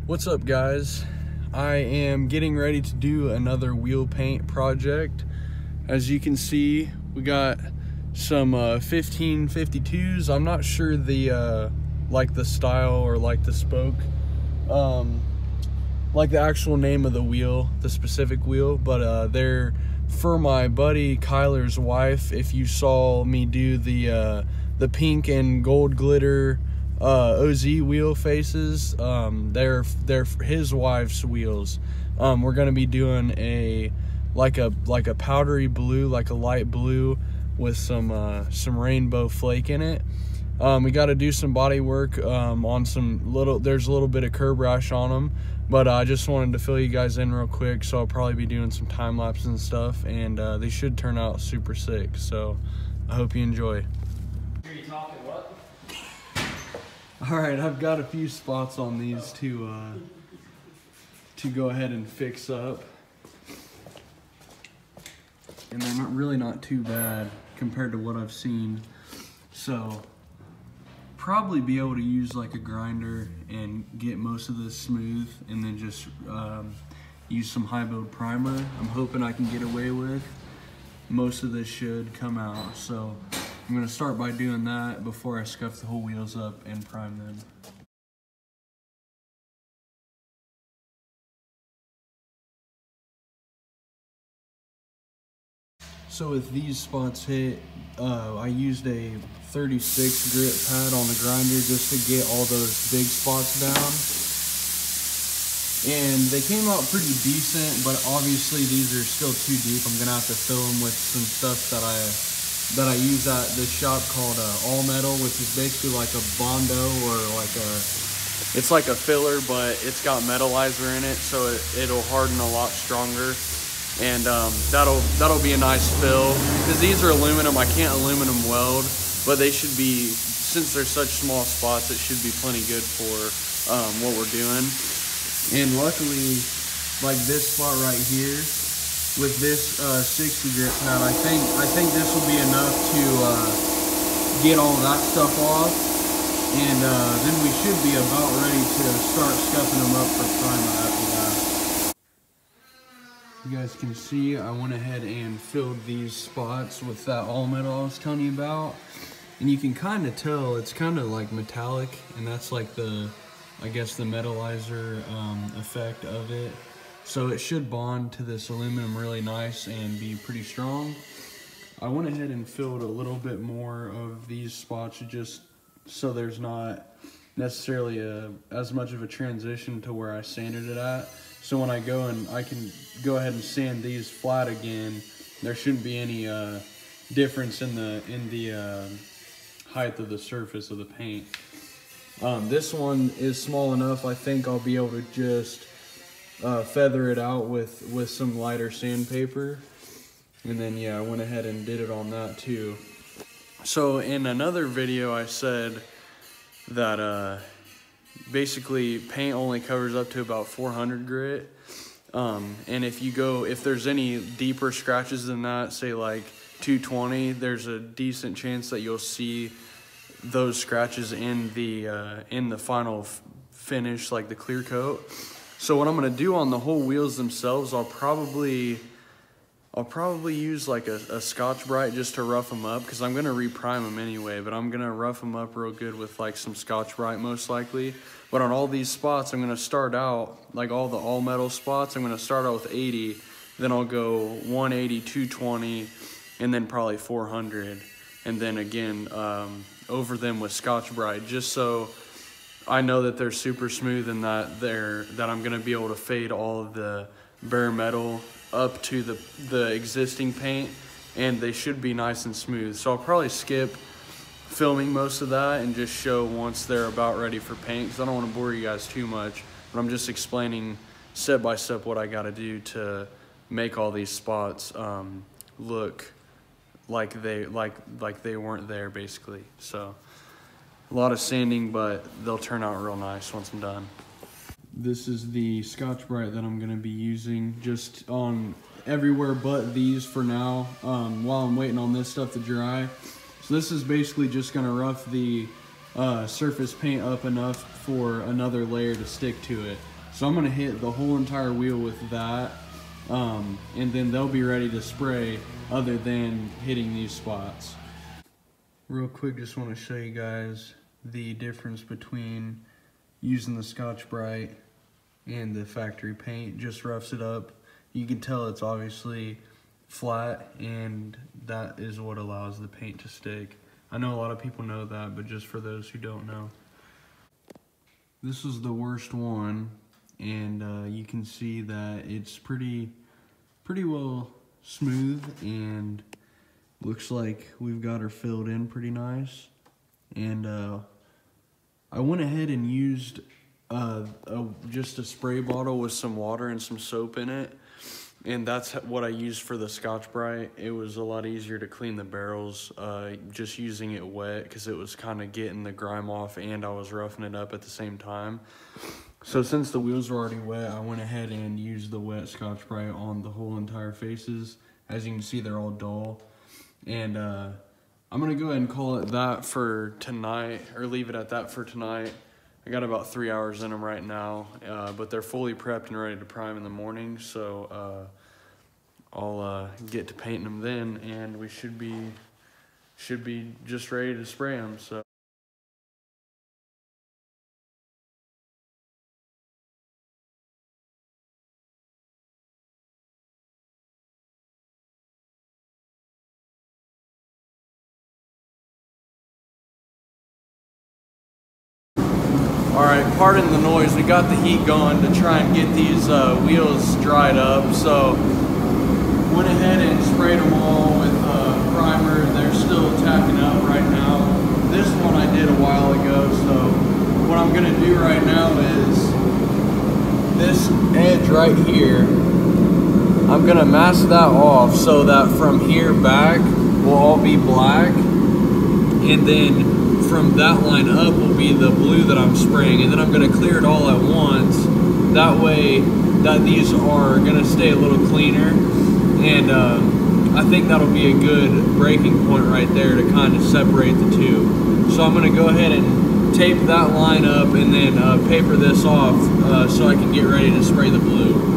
What's up, guys? I am getting ready to do another wheel paint project. As you can see, we got some 1552s. I'm not sure the like the style or like the spoke, like the actual name of the wheel, the specific wheel, but they're for my buddy Kyler's wife. If you saw me do the pink and gold glitter OZ wheel faces, they're his wife's wheels. We're gonna be doing a like a powdery blue, like a light blue with some rainbow flake in it. We got to do some body work on there's a little bit of curb rash on them, but I just wanted to fill you guys in real quick, so I'll probably be doing some time lapses and stuff, and they should turn out super sick, so I hope you enjoy. Alright, I've got a few spots on these to go ahead and fix up. And they're really not too bad compared to what I've seen. So, probably be able to use like a grinder and get most of this smooth, and then just use some high build primer. I'm hoping I can get away with. Most of this should come out, so I'm gonna start by doing that before I scuff the whole wheels up and prime them. So with these spots hit, I used a 36 grit pad on the grinder just to get all those big spots down. And they came out pretty decent, but obviously these are still too deep. I'm gonna have to fill them with some stuff that I use at this shop called All Metal, which is basically like a Bondo, or it's like a filler, but it's got metalizer in it, so it'll harden a lot stronger. And that'll be a nice fill, because these are aluminum. I can't aluminum weld, but they should be, since they're such small spots, it should be plenty good for what we're doing. And luckily, like this spot right here, with this 60 grit pad, I think this will be enough to get all that stuff off, and then we should be about ready to start scuffing them up for primer after that. You guys can see I went ahead and filled these spots with that all metal I was telling you about, and you can kind of tell it's kind of like metallic, and that's like I guess the metalizer effect of it. So it should bond to this aluminum really nice and be pretty strong. I went ahead and filled a little bit more of these spots just so there's not necessarily as much of a transition to where I sanded it at. So when I go and I can go ahead and sand these flat again, there shouldn't be any difference in the height of the surface of the paint. This one is small enough. I think I'll be able to just feather it out with some lighter sandpaper, and then yeah, I went ahead and did it on that too. So in another video I said that basically paint only covers up to about 400 grit, and if there's any deeper scratches than that, say like 220, there's a decent chance that you'll see those scratches in the final finish, like the clear coat. So what I'm gonna do on the whole wheels themselves, I'll probably use like a Scotch-Brite just to rough them up, because I'm gonna reprime them anyway, but I'm gonna rough them up real good with like some Scotch-Brite most likely. But on all these spots, I'm gonna start out, like all the all metal spots, I'm gonna start out with 80, then I'll go 180, 220, and then probably 400. And then again, over them with Scotch-Brite, just so I know that they're super smooth, and that I'm gonna be able to fade all of the bare metal up to the existing paint, and they should be nice and smooth. So I'll probably skip filming most of that and just show once they're about ready for paint, because I don't want to bore you guys too much, but I'm just explaining step by step what I got to do to make all these spots look like they weren't there, basically. So a lot of sanding, but they'll turn out real nice once I'm done. This is the Scotch-Brite that I'm going to be using just on everywhere but these for now, while I'm waiting on this stuff to dry. So this is basically just going to rough the surface paint up enough for another layer to stick to it. So I'm gonna hit the whole entire wheel with that, and then they'll be ready to spray other than hitting these spots. Real quick, just wanna show you guys the difference between using the Scotch-Brite and the factory paint. Just roughs it up. You can tell it's obviously flat, and that is what allows the paint to stick. I know a lot of people know that, but just for those who don't know. This is the worst one, and you can see that it's pretty well smooth, and looks like we've got her filled in pretty nice. And I went ahead and used just a spray bottle with some water and some soap in it, and that's what I used for the Scotch-Brite. It was a lot easier to clean the barrels just using it wet, because it was kind of getting the grime off and I was roughing it up at the same time. So since the wheels were already wet, I went ahead and used the wet Scotch-Brite on the whole entire faces. As you can see, they're all dull. And I'm gonna go ahead and call it that for tonight, or leave it at that for tonight. I got about 3 hours in them right now, but they're fully prepped and ready to prime in the morning. So I'll get to painting them then, and we should be just ready to spray them. So. Alright, pardon the noise, we got the heat going to try and get these wheels dried up. So went ahead and sprayed them all with primer. They're still tacking up right now. This one I did a while ago, so what I'm gonna do right now is this edge right here, I'm gonna mask that off so that from here back will all be black, and then from that line up will be the blue that I'm spraying, and then I'm gonna clear it all at once. That way that these are gonna stay a little cleaner, and I think that'll be a good breaking point right there to kind of separate the two. So I'm gonna go ahead and tape that line up and then paper this off so I can get ready to spray the blue.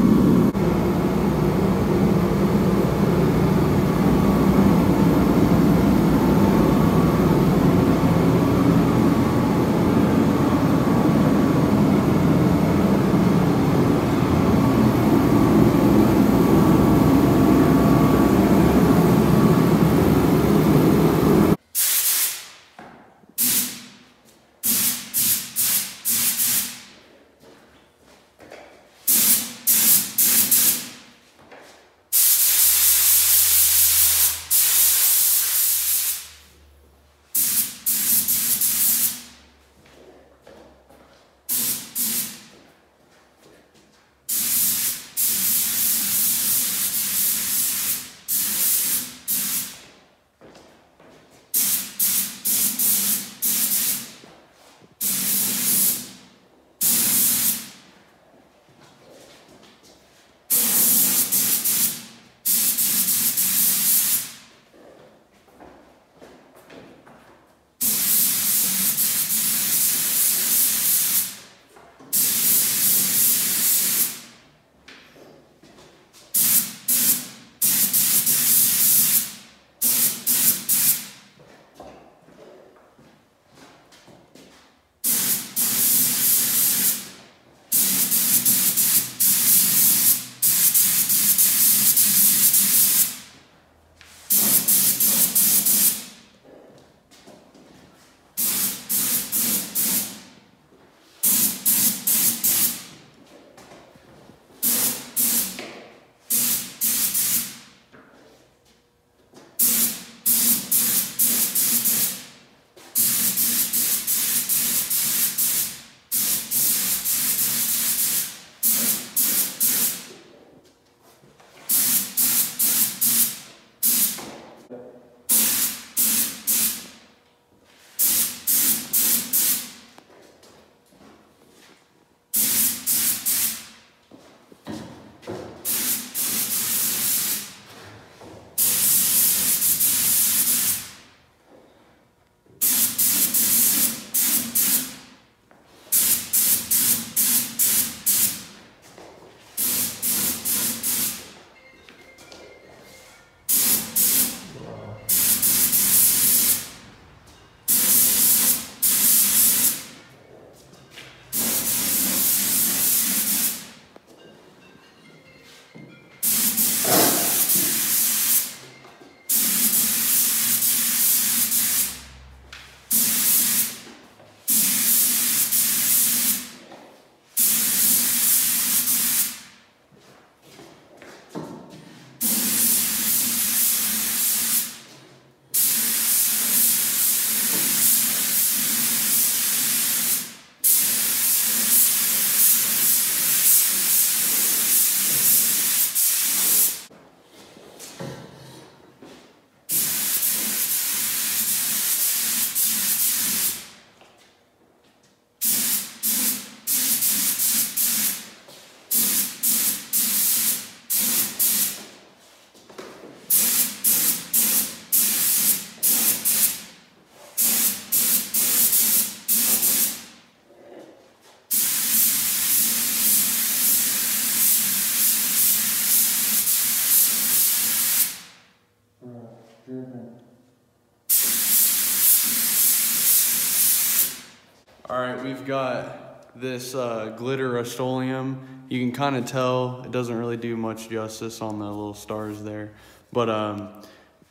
got this glitter Rust-Oleum. You can kind of tell it doesn't really do much justice on the little stars there. But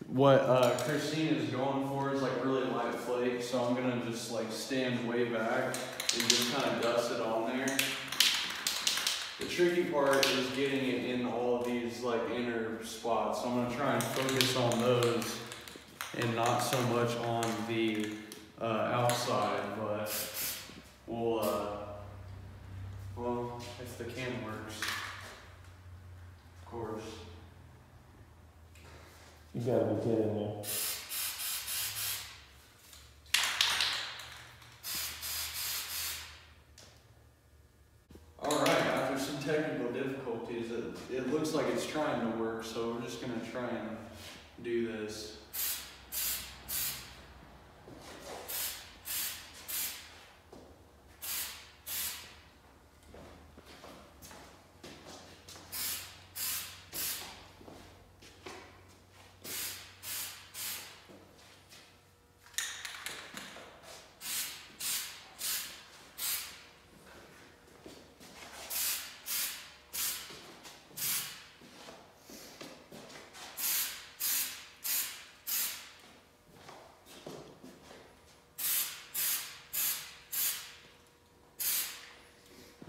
what Christine is going for is like really light flake, so I'm gonna just like stand way back and just kind of dust it on there. The tricky part is getting it in all of these like inner spots, so I'm gonna try and focus on those and not so much on the outside, but we'll, well, if the can works, of course. You gotta be kidding me. Alright, after some technical difficulties, it looks like it's trying to work, so we're just gonna try and do this.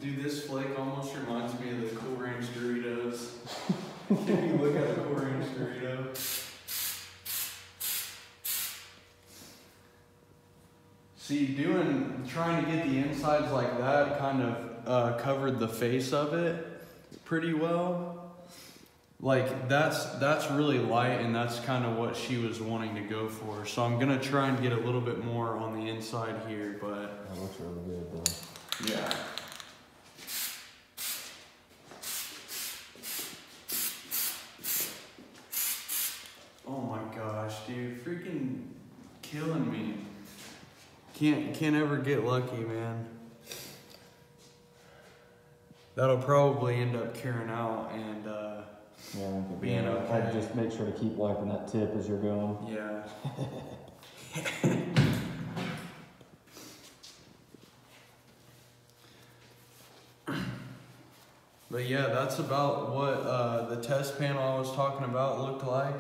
Dude, this flake almost reminds me of the Cool Ranch Doritos. Can you look at a Cool Ranch Dorito? See, trying to get the insides like that kind of covered the face of it pretty well. Like that's really light, and that's kind of what she was wanting to go for. So I'm gonna try and get a little bit more on the inside here, but that looks really good though. Yeah. Oh my gosh, dude, freaking killing me. Can't ever get lucky, man. That'll probably end up curing out and being okay. I'd just make sure to keep wiping that tip as you're going. Yeah. But yeah, that's about what the test panel I was talking about looked like.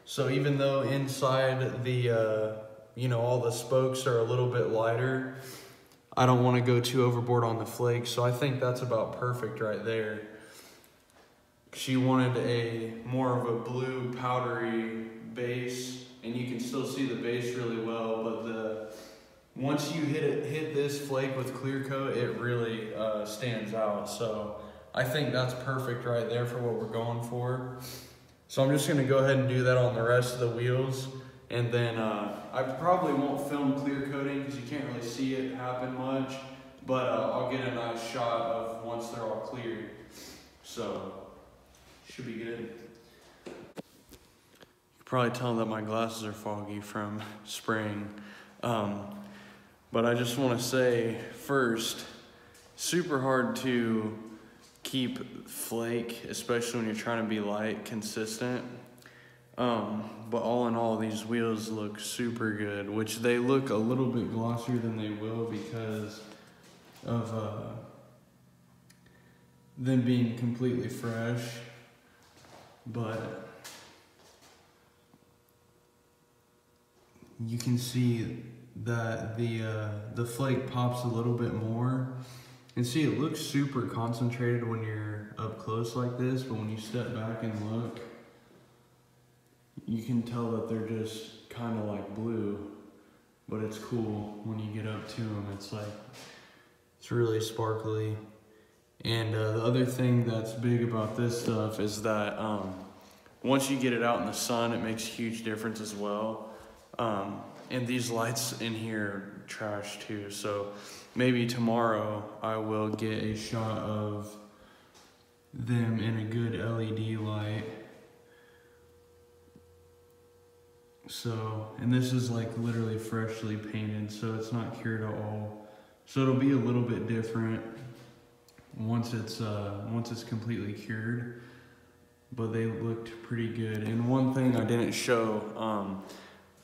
So even though inside the, you know, all the spokes are a little bit lighter, I don't want to go too overboard on the flakes. So I think that's about perfect right there. She wanted a more of a blue powdery base, and you can still see the base really well, but once you hit this flake with clear coat, it really stands out. So I think that's perfect right there for what we're going for. So I'm just gonna go ahead and do that on the rest of the wheels. And then I probably won't film clear coating because you can't really see it happen much, but I'll get a nice shot of once they're all cleared. So, should be good. You can probably tell that my glasses are foggy from spraying. But I just wanna say first, super hard to keep flake, especially when you're trying to be light, consistent. But all in all, these wheels look super good, which they look a little bit glossier than they will because of them being completely fresh. But you can see that the flake pops a little bit more. And see, it looks super concentrated when you're up close like this, but when you step back and look, you can tell that they're just kind of like blue, but it's cool when you get up to them. It's really sparkly. And the other thing that's big about this stuff is that once you get it out in the sun, it makes a huge difference as well. And these lights in here are trash too, so maybe tomorrow I will get a shot of them in a good LED light. So, and this is like literally freshly painted, so it's not cured at all. So it'll be a little bit different once it's completely cured, but they looked pretty good. And one thing I didn't show,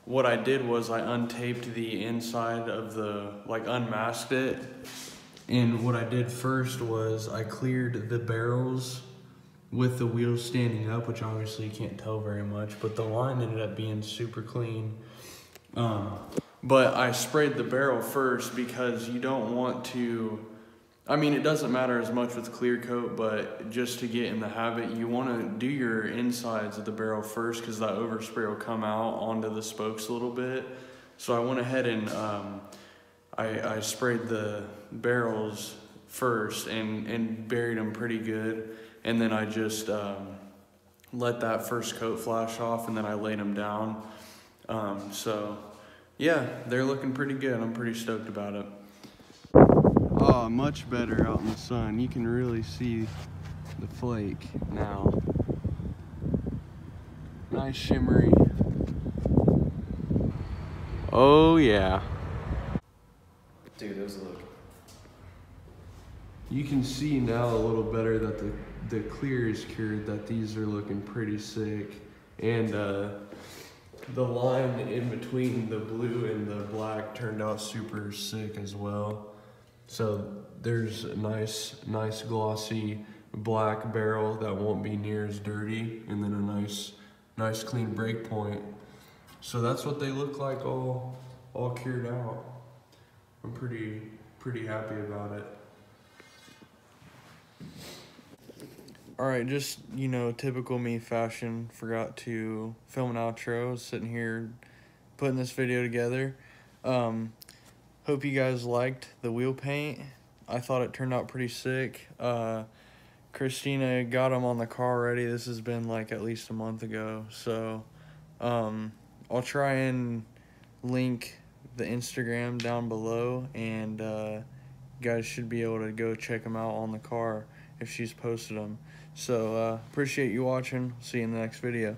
what I did was I untaped the inside of the, like unmasked it. And what I did first was I cleared the barrels with the wheels standing up, which obviously you can't tell very much, but the line ended up being super clean. But I sprayed the barrel first because you don't want to, I mean, it doesn't matter as much with clear coat, but just to get in the habit, you want to do your insides of the barrel first because that overspray will come out onto the spokes a little bit. So I went ahead and I sprayed the barrels first and buried them pretty good. And then I just let that first coat flash off, and then I laid them down. So yeah, they're looking pretty good. I'm pretty stoked about it. Oh, much better out in the sun. You can really see the flake now. Nice shimmery. Oh yeah. Dude, those look. You can see now a little better that the clear is cured, that these are looking pretty sick. And the line in between the blue and the black turned out super sick as well. So there's a nice glossy black barrel that won't be near as dirty, and then a nice clean break point. So that's what they look like all cured out. I'm pretty happy about it. All right, just, you know, typical me fashion, forgot to film an outro. Sitting here putting this video together. Hope you guys liked the wheel paint. I thought it turned out pretty sick. Christina got them on the car already. This has been like at least a month ago. So I'll try and link the Instagram down below, and you guys should be able to go check them out on the car if she's posted them. So appreciate you watching. See you in the next video.